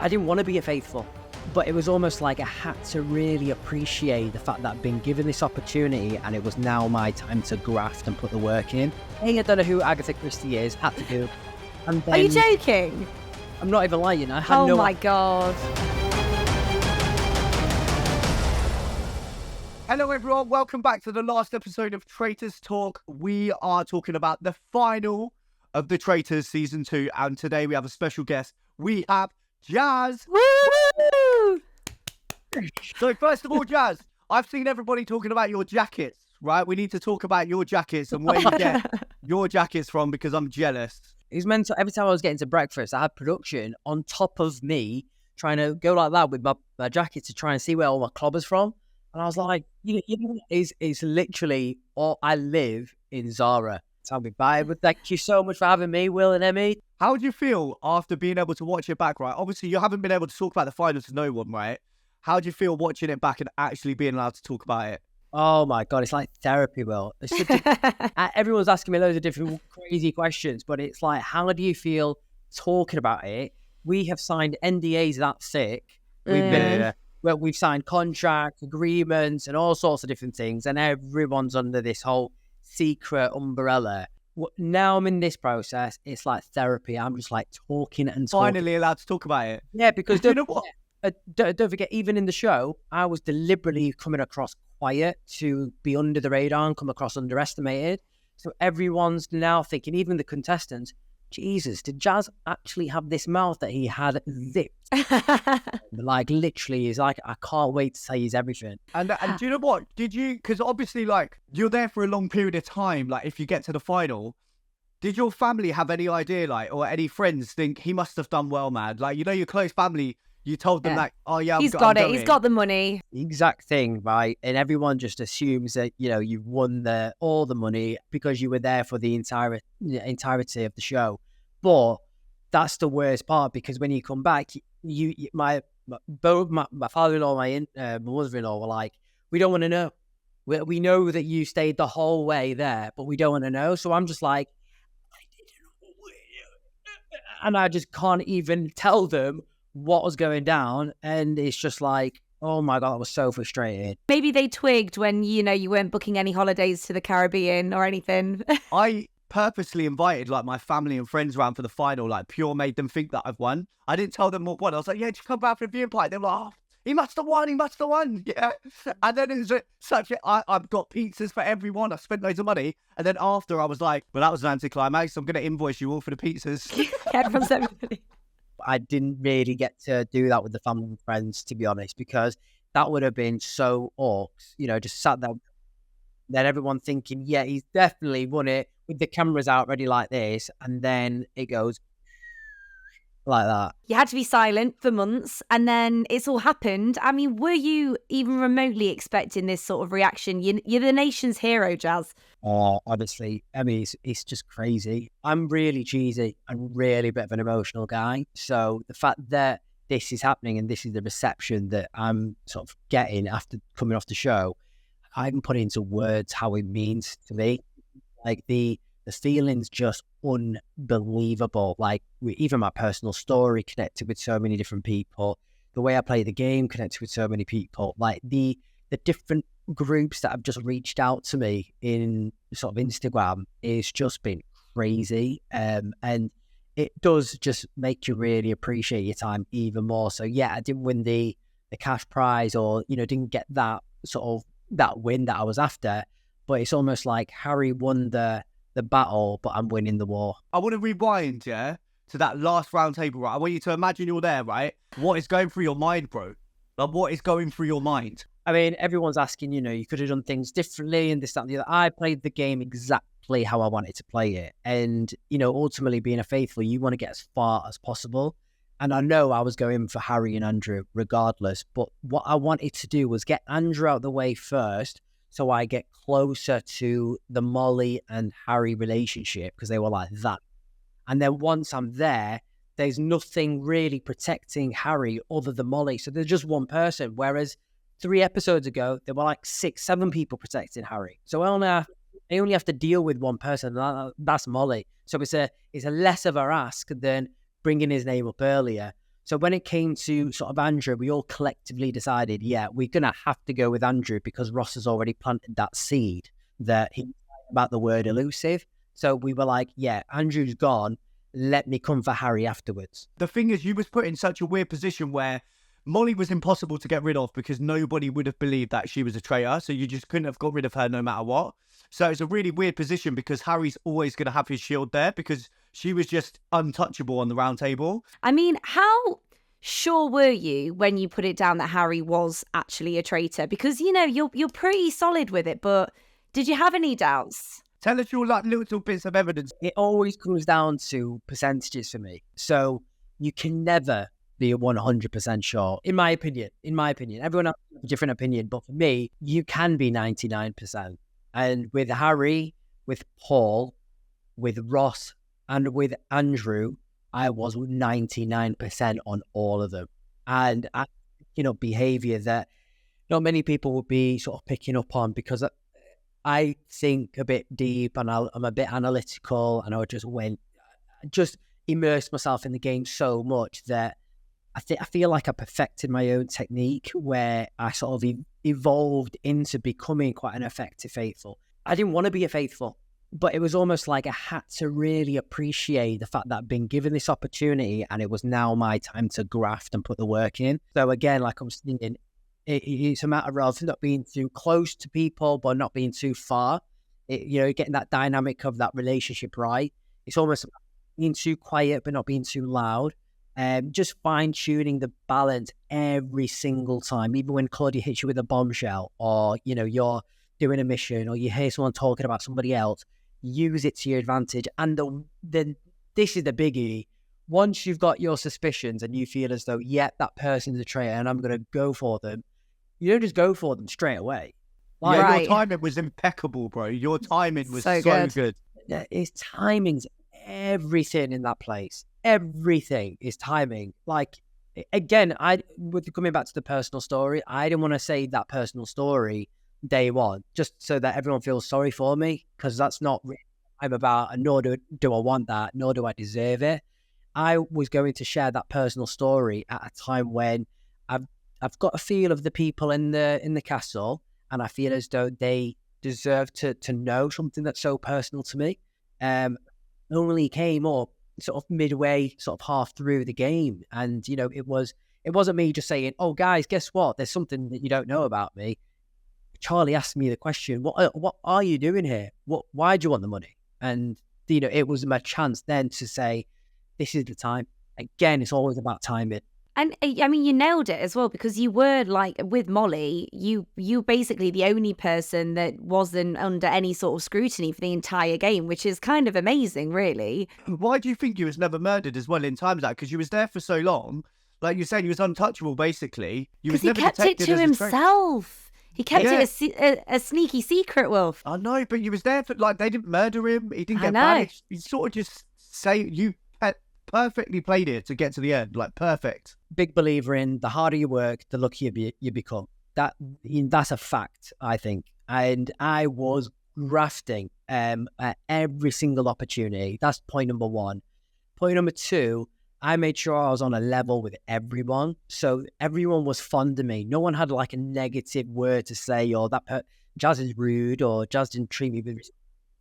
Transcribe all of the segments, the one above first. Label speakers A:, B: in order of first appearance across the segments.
A: I didn't want to be a faithful, but it was almost like I had to really appreciate the fact that I'd been given this opportunity and it was now my time to graft and put the work in. Hey, I don't know who Agatha Christie is, had to do. And then,
B: Are you joking?
A: I'm not even lying, I had no...
B: Oh my God.
C: Hello everyone, welcome back to the last episode of Traitors Talk. We are talking about the final of the Traitors Season 2, and today we have a special guest. We have Jazz.
B: Woo!
C: So first of all, Jazz, I've seen everybody talking about your jackets, right? We need to talk about your jackets and where you get your jackets from, because I'm jealous.
A: It was meant to, every time I was getting to breakfast, I had production on top of me trying to go like that with my jacket to try and see where all my clobber's from. And I was like, you know, it's literally all I live in Zara. Tell me bye, but thank you so much for having me, Will and Emmy.
C: How do you feel after being able to watch it back, right? Obviously, you haven't been able to talk about the final to no one, right? How do you feel watching it back and actually being allowed to talk about it?
A: Oh my God, it's like therapy, Will. It's such everyone's asking me loads of different crazy questions, but it's like, how do you feel talking about it? We have signed NDAs that thick. We've signed contract agreements and all sorts of different things, and everyone's under this whole secret umbrella. Now I'm in this process. It's like therapy. I'm just like talking and talking.
C: Finally allowed to talk about it.
A: Yeah, because
C: you know what?
A: Don't forget, even in the show, I was deliberately coming across quiet to be under the radar and come across underestimated. So everyone's now thinking, even the contestants, Jesus, did Jazz actually have this mouth that he had zipped? Like, literally, he's like, I can't wait to say he's everything.
C: And do you know what? Did you, because obviously, like, you're there for a long period of time, like, if you get to the final, did your family have any idea, like, or any friends think he must have done well, man? Like, you know, your close family, you told them, like, oh, yeah,
B: he's got it. He's got the money.
A: The exact thing, right? And everyone just assumes that, you know, you've won all the money because you were there for the entirety of the show. But that's the worst part, because when you come back, both my father-in-law and my mother-in-law were like, we don't want to know. We know that you stayed the whole way there, but we don't want to know. So I'm just like, I didn't know. And I just can't even tell them what was going down. And it's just like, oh my God, I was so frustrated.
B: Maybe they twigged when, you know, you weren't booking any holidays to the Caribbean or anything.
C: I purposely invited, like, my family and friends around for the final, like, pure made them think that I've won. I didn't tell them what won. I was like, yeah, just come back for a viewing party. They were like, oh, he must have won, yeah. And then it was I've got pizzas for everyone. I spent loads of money. And then after, I was like, well, that was an anticlimax. I'm going to invoice you all for the pizzas.
B: Everyone's everybody.
A: I didn't really get to do that with the family and friends, to be honest, because that would have been so orcs, you know, just sat there. Then everyone thinking, yeah, he's definitely won it, with the cameras out ready like this. And then it goes like that.
B: You had to be silent for months, and then it's all happened. I mean, were you even remotely expecting this sort of reaction? You're the nation's hero, Jazz.
A: Oh, honestly, I mean, it's just crazy. I'm really cheesy and really a bit of an emotional guy. So the fact that this is happening and this is the reception that I'm sort of getting after coming off the show, I can put into words how it means to me. Like, the feeling's just unbelievable. Like, even my personal story connected with so many different people. The way I play the game connected with so many people. Like, the different groups that have just reached out to me in sort of Instagram is just been crazy. And it does just make you really appreciate your time even more. So yeah, I didn't win the cash prize, or, you know, didn't get that sort of that win that I was after, but it's almost like Harry won the battle, but I'm winning the war.
C: I want to rewind, yeah, to that last round table, right? I want you to imagine you're there, right? What is going through your mind, bro? Like, what is going through your mind?
A: I mean, everyone's asking, you know, you could have done things differently and this, that, and the other. I played the game exactly how I wanted to play it. And, you know, ultimately being a faithful, you want to get as far as possible. And I know I was going for Harry and Andrew regardless, but what I wanted to do was get Andrew out of the way first, so I get closer to the Mollie and Harry relationship, because they were like that. And then once I'm there, there's nothing really protecting Harry other than Mollie. So there's just one person, whereas 3 episodes ago, there were like 6, 7 people protecting Harry. So I only have to deal with one person, and that's Mollie. So it's a less of a ask than bringing his name up earlier. So when it came to sort of Andrew, we all collectively decided, yeah, we're going to have to go with Andrew because Ross has already planted that seed that he about the word elusive. So we were like, yeah, Andrew's gone. Let me come for Harry afterwards.
C: The thing is, you was put in such a weird position where Mollie was impossible to get rid of because nobody would have believed that she was a traitor. So you just couldn't have got rid of her no matter what. So it's a really weird position because Harry's always going to have his shield there because she was just untouchable on the round table.
B: I mean, how sure were you when you put it down that Harry was actually a traitor? Because, you know, you're pretty solid with it, but did you have any doubts?
C: Tell us your like little bits of evidence.
A: It always comes down to percentages for me. So you can never be 100% sure, in my opinion. Everyone has a different opinion, but for me, you can be 99%. And with Harry, with Paul, with Ross, and with Andrew, I was 99% on all of them. And I, behavior that not many people would be sort of picking up on because I think a bit deep and I'm a bit analytical, and I just immersed myself in the game so much that I feel like I perfected my own technique where I sort of evolved into becoming quite an effective faithful. I didn't want to be a faithful, but it was almost like I had to really appreciate the fact that I'd been given this opportunity and it was now my time to graft and put the work in. So again, like I was thinking, it's a matter of not being too close to people, but not being too far. Getting that dynamic of that relationship right. It's almost about being too quiet, but not being too loud. Just fine-tuning the balance every single time. Even when Claudia hits you with a bombshell, or, you're doing a mission, or you hear someone talking about somebody else, use it to your advantage. And then this is the biggie. Once you've got your suspicions and you feel as though, that person's a traitor and I'm going to go for them, you don't just go for them straight away.
C: Your timing was impeccable, bro. Your timing was so good.
A: His timing's everything in that place. Everything is timing. Like, again, coming back to the personal story, I didn't want to say that personal story day one, just so that everyone feels sorry for me, because that's not really what I'm about, and nor do I want that, nor do I deserve it. I was going to share that personal story at a time when I've got a feel of the people in the castle, and I feel as though they deserve to know something that's so personal to me. Only came up sort of midway, sort of half through the game, and it wasn't me just saying, "Oh, guys, guess what? There's something that you don't know about me." Charlie asked me the question, "What are you doing here? Why do you want the money?" And it was my chance then to say, "This is the time." Again, it's always about timing.
B: And I mean, you nailed it as well, because you were like, with Mollie, you basically the only person that wasn't under any sort of scrutiny for the entire game, which is kind of amazing, really.
C: Why do you think you was never murdered as well in times like? Because you was there for so long. Like you're saying, you was untouchable, basically.
B: Because he kept it to himself. He kept it a sneaky secret, Wilf.
C: I know, but you was there for, like, they didn't murder him. He didn't get banished. He sort of just you perfectly played it to get to the end, like perfect.
A: Big believer in the harder you work, the luckier you become. That's a fact, I think. And I was grafting at every single opportunity. That's point number one. Point number two, I made sure I was on a level with everyone. So everyone was fond of me. No one had like a negative word to say, or Jazz is rude, or Jazz didn't treat me with respect.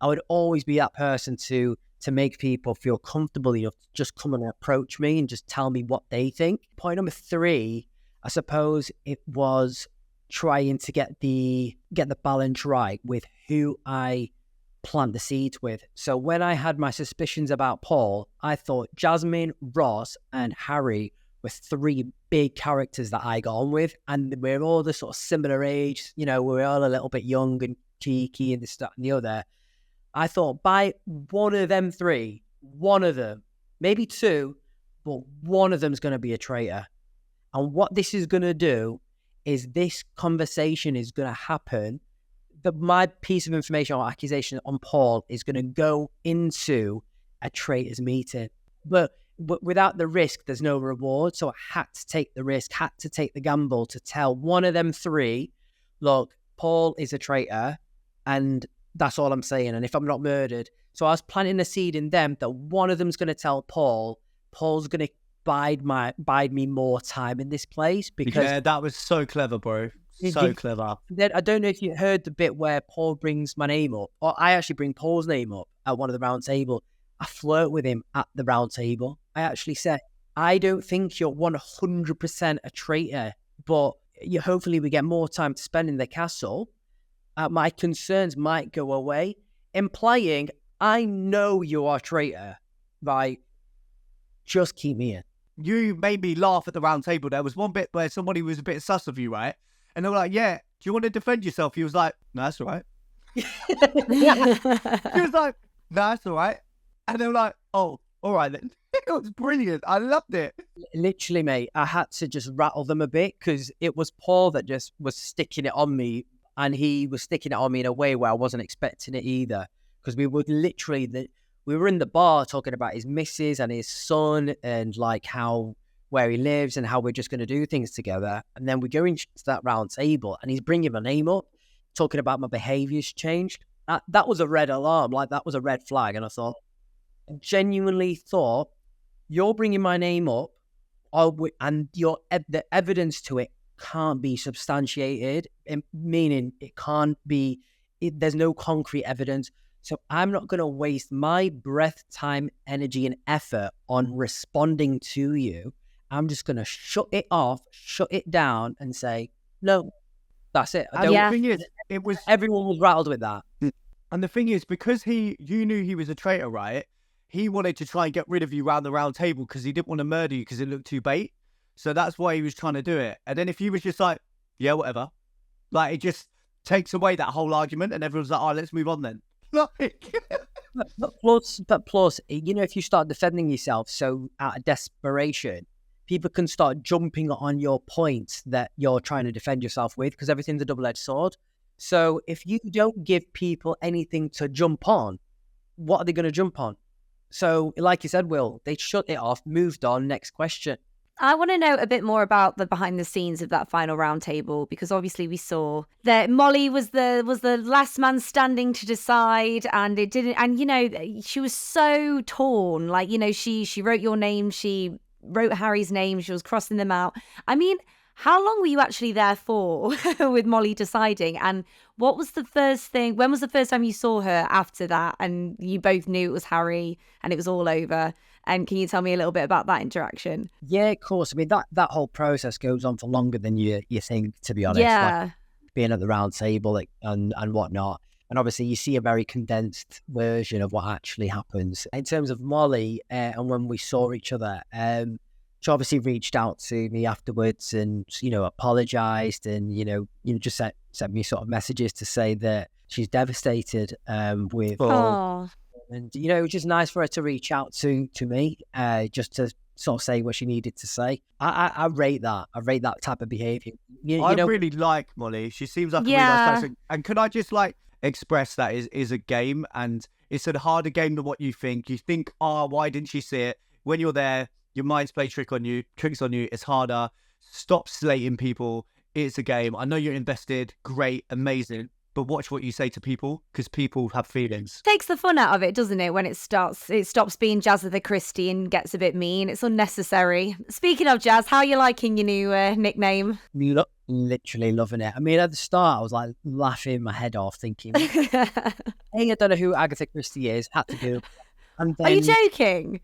A: I would always be that person to make people feel comfortable enough to just come and approach me and just tell me what they think. Point number three, I suppose it was trying to get the balance right with who I plant the seeds with. So when I had my suspicions about Paul, I thought Jasmine, Ross, and Harry were three big characters that I got on with, and we're all the sort of similar age. We're all a little bit young and cheeky and this, that, and the other. I thought by one of them three, one of them, maybe two, but one of them's going to be a traitor. And what this is going to do is this conversation is going to happen. My piece of information or accusation on Paul is going to go into a traitors meeting. But without the risk, there's no reward. So I had to take the risk, had to take the gamble to tell one of them three, look, Paul is a traitor, and that's all I'm saying. And if I'm not murdered. So I was planting a seed in them that one of them's going to tell Paul. Paul's going to bide me more time in this place, because
C: that was so clever, bro. So clever.
A: Then I don't know if you heard the bit where Paul brings my name up, or I actually bring Paul's name up at one of the round table. I flirt with him at the round table. I actually say, I don't think you're 100% a traitor, but hopefully we get more time to spend in the castle. My concerns might go away, implying I know you are a traitor, right? Just keep me in.
C: You made me laugh at the round table. There was one bit where somebody was a bit sus of you, right? And they were like, yeah, do you want to defend yourself? He was like, no, that's all right. He was like, no, that's all right. And they were like, oh, all right then. It was brilliant. I loved it.
A: Literally, mate, I had to just rattle them a bit because it was Paul that just was sticking it on me, and he was sticking it on me in a way where I wasn't expecting it either, because we were literally we were in the bar talking about his missus and his son and like where he lives and how we're just going to do things together. And then we go into that round table and he's bringing my name up, talking about my behaviour's changed. That was a red alarm. Like, that was a red flag. And I genuinely thought, you're bringing my name up, and the evidence to it can't be substantiated, meaning it can't be, there's no concrete evidence. So I'm not going to waste my breath, time, energy, and effort on responding to you. I'm just going to shut it off, shut it down, and say, no, that's it.
C: The thing is,
A: everyone was rattled with that.
C: And the thing is, because you knew he was a traitor, right? He wanted to try and get rid of you round the round table because he didn't want to murder you because it looked too bait. So that's why he was trying to do it. And then if you was just like, yeah, whatever, like, it just takes away that whole argument, and everyone's like, oh, let's move on then.
A: But plus, if you start defending yourself so out of desperation, people can start jumping on your points that you're trying to defend yourself with, because everything's a double-edged sword. So if you don't give people anything to jump on, what are they going to jump on? So like you said, Will, they shut it off, moved on, next question.
B: I want to know a bit more about the behind the scenes of that final round table, because obviously we saw that Mollie was the last man standing to decide, and it didn't. And she was so torn. Like, she wrote your name, she wrote Harry's name, she was crossing them out. I mean, how long were you actually there for with Mollie deciding? And what was the first thing? When was the first time you saw her after that, and you both knew it was Harry and it was all over? And can you tell me a little bit about that interaction?
A: Yeah, of course. I mean, that whole process goes on for longer than you think, to be honest.
B: Yeah.
A: Like, being at the round table and whatnot. And obviously you see a very condensed version of what actually happens. In terms of Mollie, and when we saw each other, she obviously reached out to me afterwards and, apologised and, just sent me sort of messages to say that she's devastated with...
B: Oh.
A: And, it was just nice for her to reach out to me, just to sort of say what she needed to say. I rate that. I rate that type of behaviour.
C: I really like Mollie. She seems like a really nice person. And can I just express that is a game, and it's a harder game than what you think. You think, why didn't she see it? When you're there, your mind's play tricks on you. It's harder. Stop slating people. It's a game. I know you're invested. Great. Amazing. But watch what you say to people, because people have feelings.
B: Takes the fun out of it, doesn't it? When it stops being Jazatha Christie and gets a bit mean. It's unnecessary. Speaking of Jazz, how are you liking your new nickname?
A: Literally loving it. I mean, at the start, I was like laughing my head off, thinking, hey, I don't know who Agatha Christie is. Had to go. And then,
B: are you joking?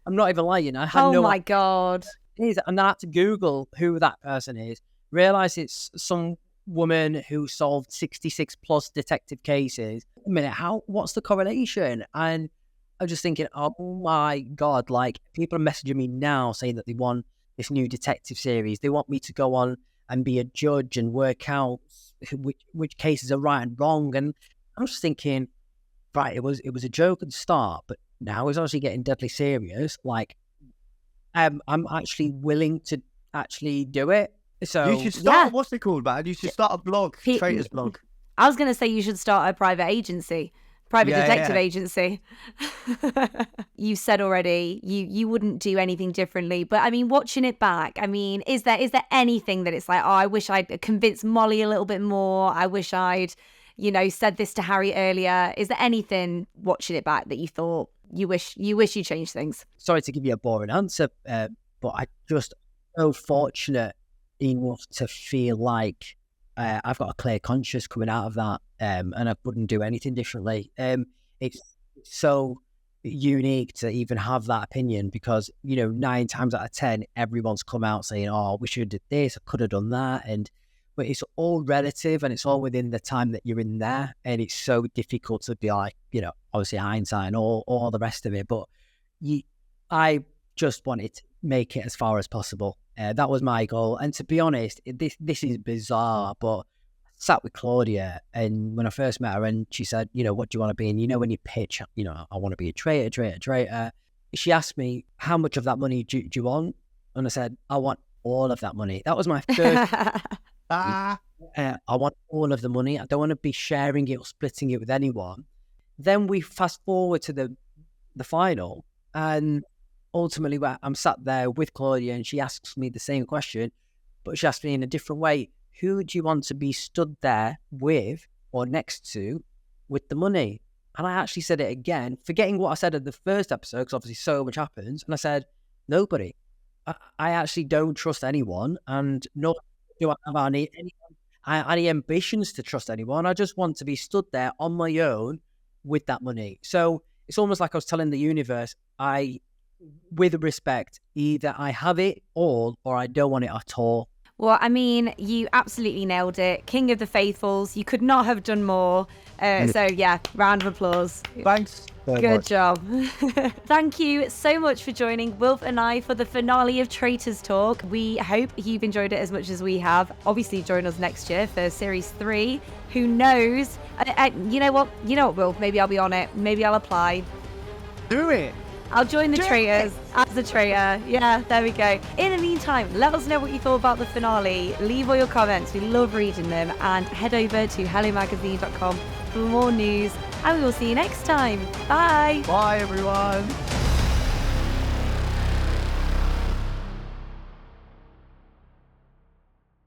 A: I'm not even lying. I had
B: my God.
A: And I had to Google who that person is. Realise it's some woman who solved 66 plus detective cases. A minute, what's the correlation? And I'm just thinking, oh my God, like, people are messaging me now saying that they want this new detective series. They want me to go on and be a judge and work out which cases are right and wrong. And I'm just thinking, right, it was a joke at the start, but now it's actually getting deadly serious. Like, I'm actually willing to actually do it. So
C: you should start, what's it called, man? You should start a blog, Traitors blog.
B: I was going to say you should start a private detective agency. You said already you wouldn't do anything differently, but I mean, watching it back, I mean, is there anything that it's like, I wish I'd convinced Mollie a little bit more, I wish I'd said this to Harry earlier? Is there anything watching it back that you thought you wish you changed things?
A: Sorry to give you a boring answer, but I just so fortunate enough to feel like I've got a clear conscience coming out of that, and I wouldn't do anything differently. It's so unique to even have that opinion because, 9 times out of 10, everyone's come out saying, oh, we should have did this, I could have done that. But it's all relative and it's all within the time that you're in there. And it's so difficult to be like, obviously hindsight and all the rest of it. But I just wanted to make it as far as possible. That was my goal. And to be honest, this is bizarre, but I sat with Claudia, and when I first met her, and she said, what do you want to be? And when you pitch, I want to be a traitor. She asked me, how much of that money do you want? And I said, I want all of that money. That was my first. I want all of the money. I don't want to be sharing it or splitting it with anyone. Then we fast forward to the final, and ultimately I'm sat there with Claudia, and she asks me the same question, but she asked me in a different way. Who do you want to be stood there with or next to with the money? And I actually said it again, forgetting what I said in the first episode, because obviously so much happens. And I said, nobody. I actually don't trust anyone, and nor do I have any ambitions to trust anyone. I just want to be stood there on my own with that money. So it's almost like I was telling the universe, with respect, either I have it all or I don't want it at all.
B: Well, I mean, you absolutely nailed it. King of the Faithfuls. You could not have done more. So yeah, round of applause.
C: Thanks.
B: Good job. Thank you so much for joining Wilf and I for the finale of Traitors Talk. We hope you've enjoyed it as much as we have. Obviously, join us next year for Series 3. Who knows? You know what, Wilf? Maybe I'll be on it. Maybe I'll apply.
C: Do it.
B: I'll join the Traitors as a traitor. Yeah, there we go. In the meantime, let us know what you thought about the finale. Leave all your comments. We love reading them. And head over to hellomagazine.com for more news. And we will see you next time. Bye.
C: Bye, everyone.